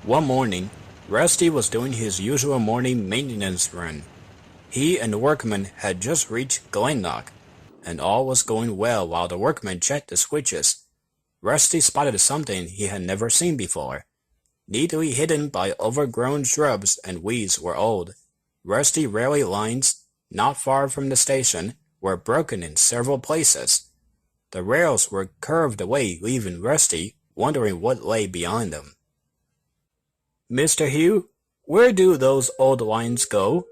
One morning, Rusty was doing his usual morning maintenance run. He and the workman had just reached Glenlock, and all was going well while the workman checked the switches. Rusty spotted something he had never seen before. Neatly hidden by overgrown shrubs and weeds were old, rusty railway lines, not far from the station, were broken in several places. The rails were curved away, leaving Rusty wondering what lay beyond them. "Mr. Hugh, where do those old lines go?"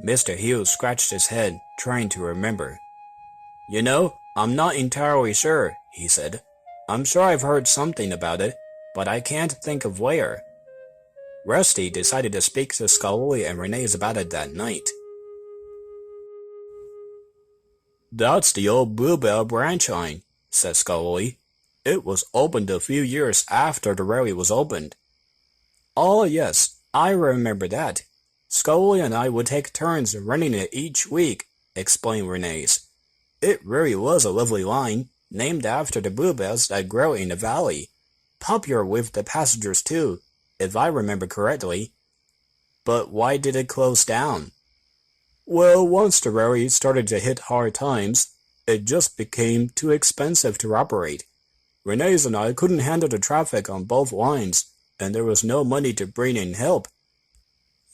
Mr. Hugh scratched his head, trying to remember. "You know, I'm not entirely sure," he said. "I'm sure I've heard something about it, but I can't think of where." Rusty decided to speak to Skarloey and Rheneas about it that night. "That's the old Bluebell branch line," said Skarloey. "It was opened a few years after the railway was opened." "Oh yes, I remember that. Skarloey and I would take turns running it each week," explained Rheneas. "It really was a lovely line, named after the bluebells that grow in the valley. Popular with the passengers too, if I remember correctly." "But why did it close down?" "Well, once the railway started to hit hard times, it just became too expensive to operate. Rheneas and I couldn't handle the traffic on both lines, and there was no money to bring in help.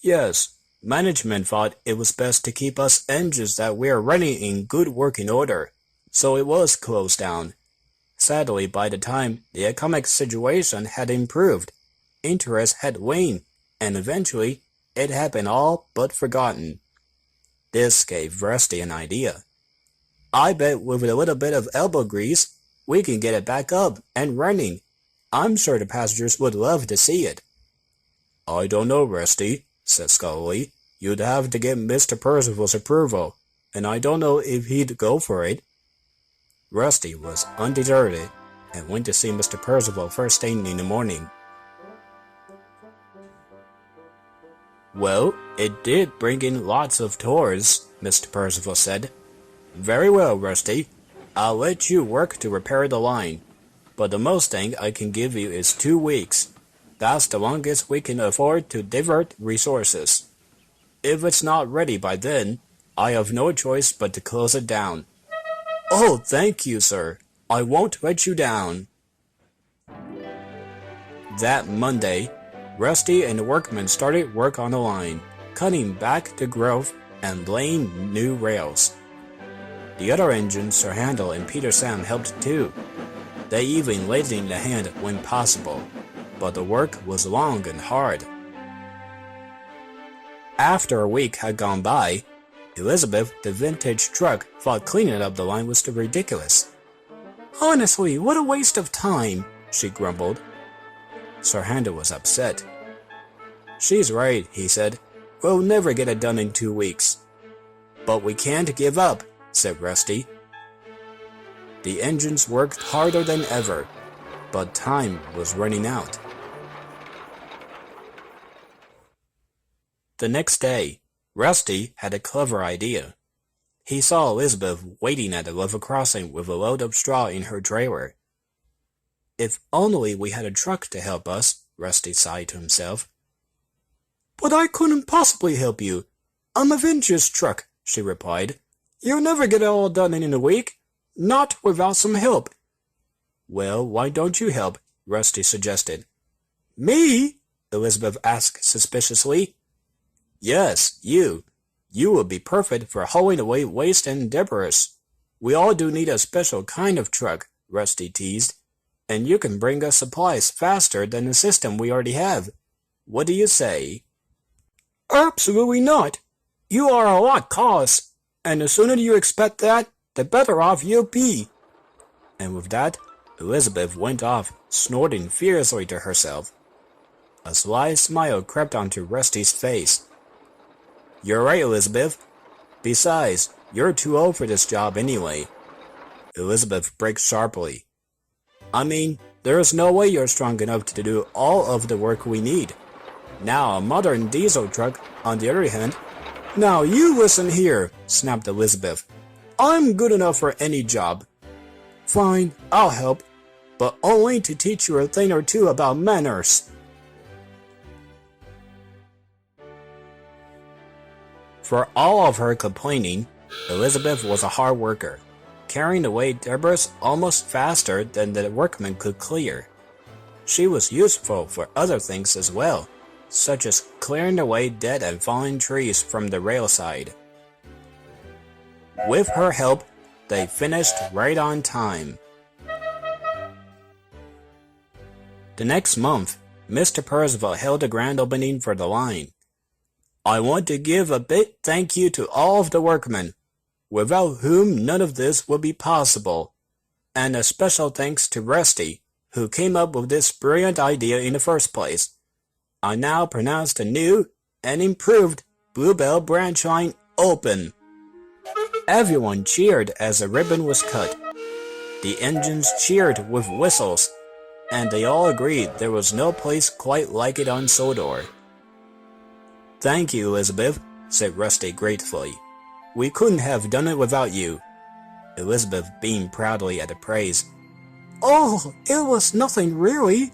Yes, management thought it was best to keep us engines that we are running in good working order, so it was closed down. Sadly, by the time the economic situation had improved, interest had waned, and eventually it had been all but forgotten." This gave Rusty an idea. "I bet with a little bit of elbow grease, we can get it back up and running. I'm sure the passengers would love to see it." "I don't know, Rusty," said Skarloey. "You'd have to get Mr. Percival's approval, and I don't know if he'd go for it." Rusty was undeterred and went to see Mr. Percival first thing in the morning. "Well, it did bring in lots of tours," Mr. Percival said. "Very well, Rusty. I'll let you work to repair the line, but the most thing I can give you is 2 weeks. That's the longest we can afford to divert resources. If it's not ready by then, I have no choice but to close it down." "Oh, thank you, sir. I won't let you down." That Monday, Rusty and the workmen started work on the line, cutting back the growth and laying new rails. The other engines, Sir Handel and Peter Sam, helped too. They even lended a hand when possible, but the work was long and hard. After a week had gone by, Elizabeth, the vintage truck, thought cleaning up the line was too ridiculous. "Honestly, what a waste of time," she grumbled. Sir Handel was upset. "She's right," he said. "We'll never get it done in 2 weeks." "But we can't give up," said Rusty. The engines worked harder than ever, but time was running out. The next day, Rusty had a clever idea. He saw Elizabeth waiting at the level crossing with a load of straw in her trailer. "If only we had a truck to help us," Rusty sighed to himself. "But I couldn't possibly help you. I'm a vintage truck," she replied. "You'll never get it all done in a week, not without some help." "Well, why don't you help?" Rusty suggested. "Me?" Elizabeth asked suspiciously. "Yes, you. You would be perfect for hauling away waste and debris. We all do need a special kind of truck," Rusty teased, "and you can bring us supplies faster than the system we already have. What do you say?" "Absolutely not. You are a lot cost, and the sooner you expect that, the better off you'll be." And with that, Elizabeth went off, snorting fiercely to herself. A sly smile crept onto Rusty's face. "You're right, Elizabeth. Besides, you're too old for this job anyway." Elizabeth braked sharply. "I mean, there's no way you're strong enough to do all of the work we need. Now, a modern diesel truck, on the other hand—" "Now you listen here," snapped Elizabeth. "I'm good enough for any job." "Fine, I'll help, but only to teach you a thing or two about manners." For all of her complaining, Elizabeth was a hard worker, carrying away debris almost faster than the workmen could clear. She was useful for other things as well, such as clearing away dead and fallen trees from the railside. With her help, they finished right on time. The next month, Mr. Percival held a grand opening for the line. I want to give a big thank you to all of the workmen, without whom none of this would be possible, and a special thanks to Rusty, who came up with this brilliant idea in the first place. I now pronounce the new and improved Bluebell branch line open. Everyone cheered as the ribbon was cut. The engines cheered with whistles, and they all agreed there was no place quite like it on Sodor. Thank you, Elizabeth, said Rusty gratefully. We couldn't have done it without you. Elizabeth beamed proudly at the praise. Oh, it was nothing really,